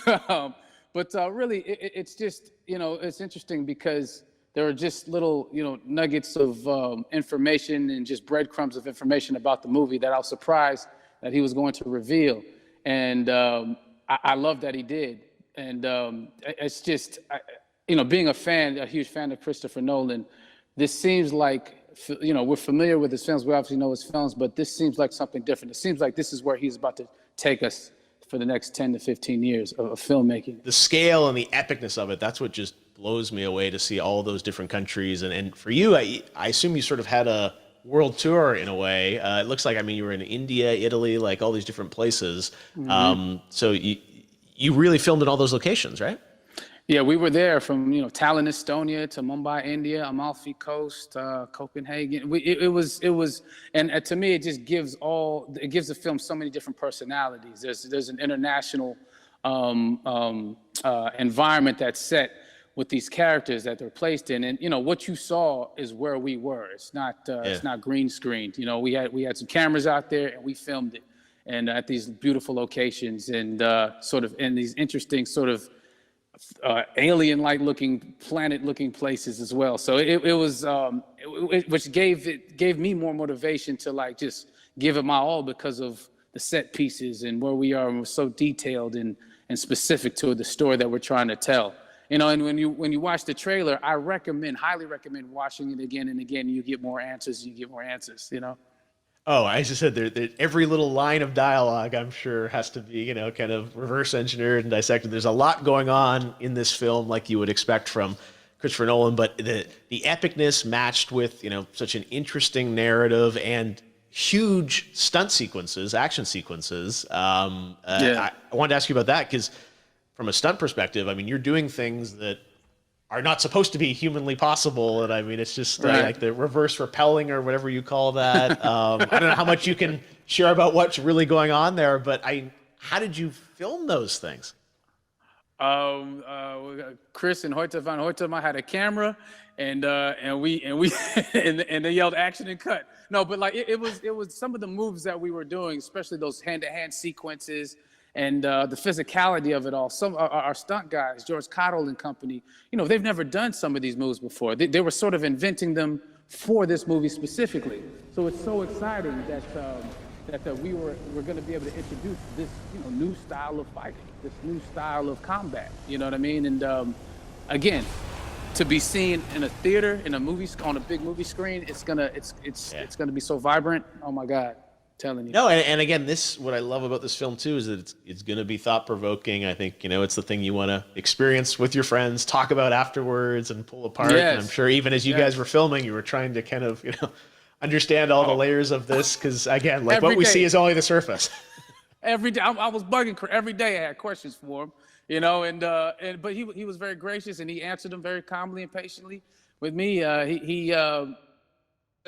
But really, it's just, it's interesting because there are just little, nuggets of information and just breadcrumbs of information about the movie that I was surprised that he was going to reveal. And I love that he did. And it's just, being a huge fan of Christopher Nolan, this seems like, we're familiar with his films. We obviously know his films, but this seems like something different. It seems like this is where he's about to take us for the next 10 to 15 years of filmmaking. The scale and the epicness of it, that's what just blows me away, to see all those different countries. And for you, I assume you sort of had a world tour in a way. It looks like, you were in India, Italy, like all these different places. Mm-hmm. So you really filmed in all those locations, right? Yeah, we were there from, Tallinn, Estonia to Mumbai, India, Amalfi Coast, Copenhagen. It was, and to me, it just gives the film so many different personalities. There's an international environment that's set with these characters that they're placed in, and what you saw is where we were. It's not green screened. We had some cameras out there and we filmed it, and at these beautiful locations and sort of in these interesting sort of alien-like looking, planet-looking places as well. So it was, which gave me more motivation to just give it my all because of the set pieces and where we are, and we're so detailed and specific to the story that we're trying to tell. And when you watch the trailer, I highly recommend watching it again and again. You get more answers. Oh, I just said every little line of dialogue, I'm sure, has to be, kind of reverse engineered and dissected. There's a lot going on in this film, like you would expect from Christopher Nolan, but the epicness matched with, such an interesting narrative and huge stunt sequences, action sequences. I wanted to ask you about that because from a stunt perspective, you're doing things that are not supposed to be humanly possible. And it's just like the reverse rappelling or whatever you call that. I don't know how much you can share about what's really going on there, but how did you film those things? Chris and Hoyte van Hoytema had a camera, and they yelled action and cut. No, but it was some of the moves that we were doing, especially those hand-to-hand sequences. And the physicality of it all. Some our stunt guys, George Cottle and company, they've never done some of these moves before. They were sort of inventing them for this movie specifically. So it's so exciting that we're going to be able to introduce this new style of fighting, this new style of combat. You know what I mean? And again, to be seen in a theater, in a movie, on a big movie screen, it's gonna be so vibrant. Oh my God. Telling you. No, and again, what I love about this film too is that it's going to be thought-provoking. I think it's the thing you want to experience with your friends, talk about afterwards, and pull apart. Yes. And I'm sure even as you guys were filming, you were trying to kind of understand all the layers of this, because again, what we see is only the surface. Every day, I was bugging every day. I had questions for him, but he was very gracious and he answered them very calmly and patiently with me.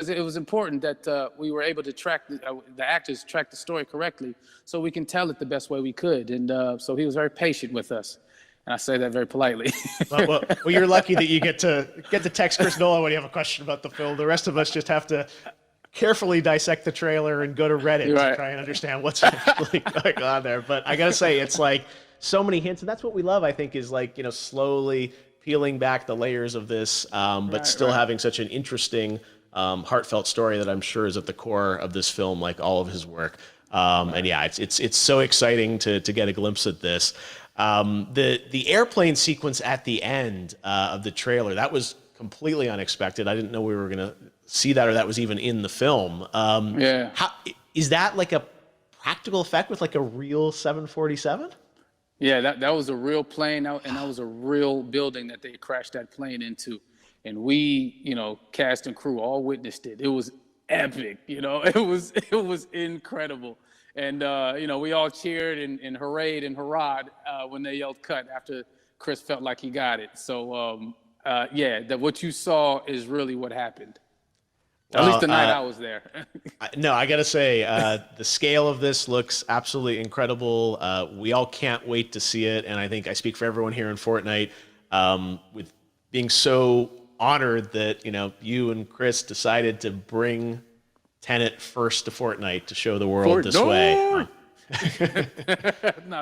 It was important that we were able to track the actors track the story correctly, so we can tell it the best way we could. And so he was very patient with us, and I say that very politely. well, you're lucky that you get to text Chris Nolan when you have a question about the film. The rest of us just have to carefully dissect the trailer and go to Reddit to try and understand what's actually going on there. But I gotta say, it's like so many hints, and that's what we love. I think is slowly peeling back the layers of this, but still having such an interesting, heartfelt story that I'm sure is at the core of this film, like all of his work. And yeah, it's so exciting to get a glimpse at this. The airplane sequence at the end of the trailer, that was completely unexpected. I didn't know we were gonna see that, or that was even in the film. Is that like a practical effect with like a real 747? Yeah, that was a real plane, and that was a real building that they crashed that plane into. And we, cast and crew all witnessed it. It was epic, it was incredible. And, we all cheered and hurrayed and hurrahed when they yelled cut after Chris felt like he got it. So, that what you saw is really what happened. At least the night I was there. No, I got to say, the scale of this looks absolutely incredible. We all can't wait to see it. And I think I speak for everyone here in Fortnite, with being so honored that, you and Chris decided to bring Tenet first to Fortnite to show the world this way.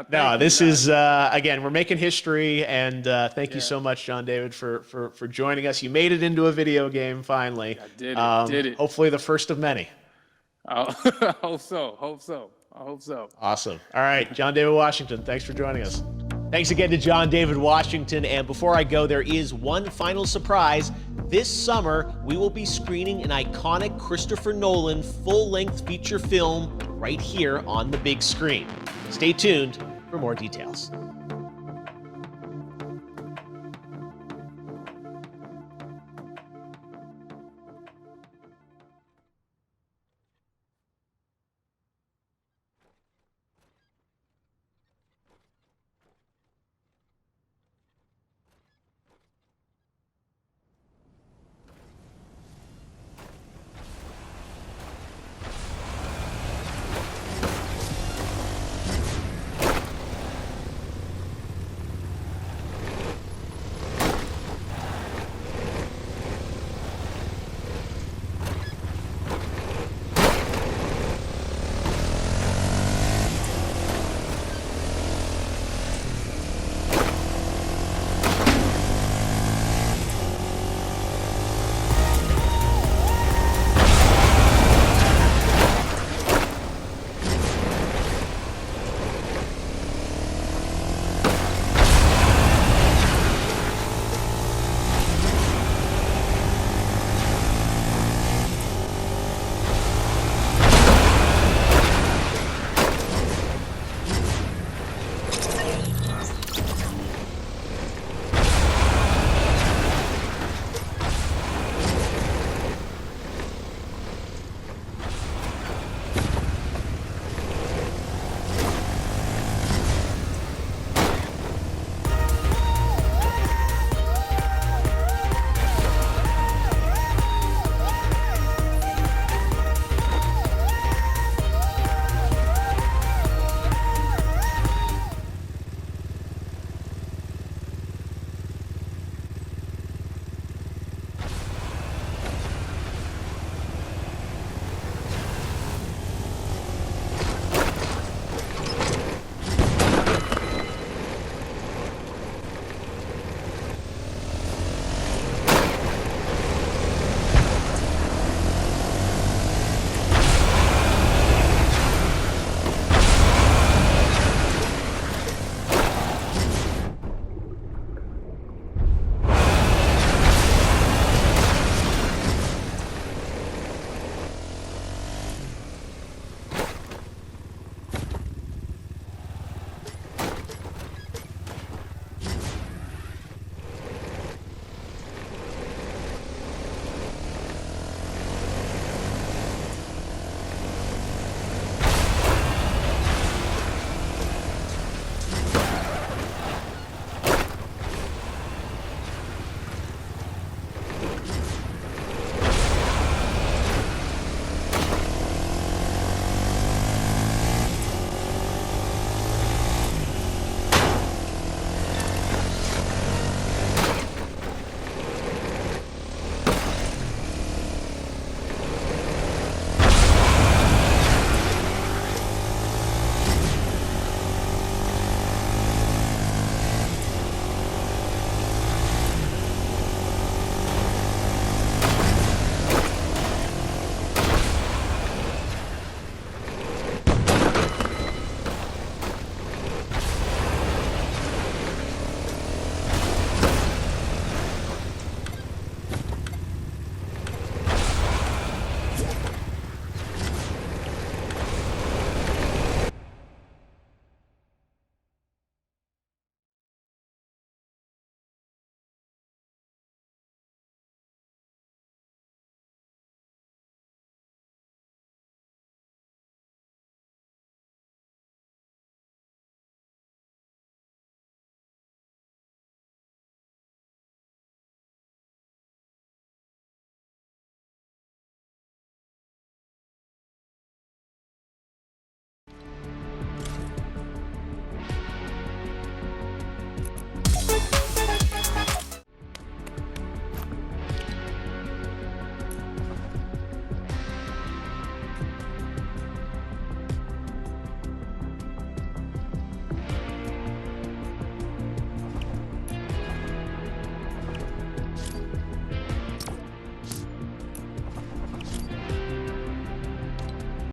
No, this is, again, we're making history, and thank you so much, John David, for joining us. You made it into a video game, finally. I did it. Hopefully the first of many. I hope so. Awesome. All right, John David Washington, thanks for joining us. Thanks again to John David Washington. And before I go, there is one final surprise. This summer, we will be screening an iconic Christopher Nolan full-length feature film right here on the big screen. Stay tuned for more details.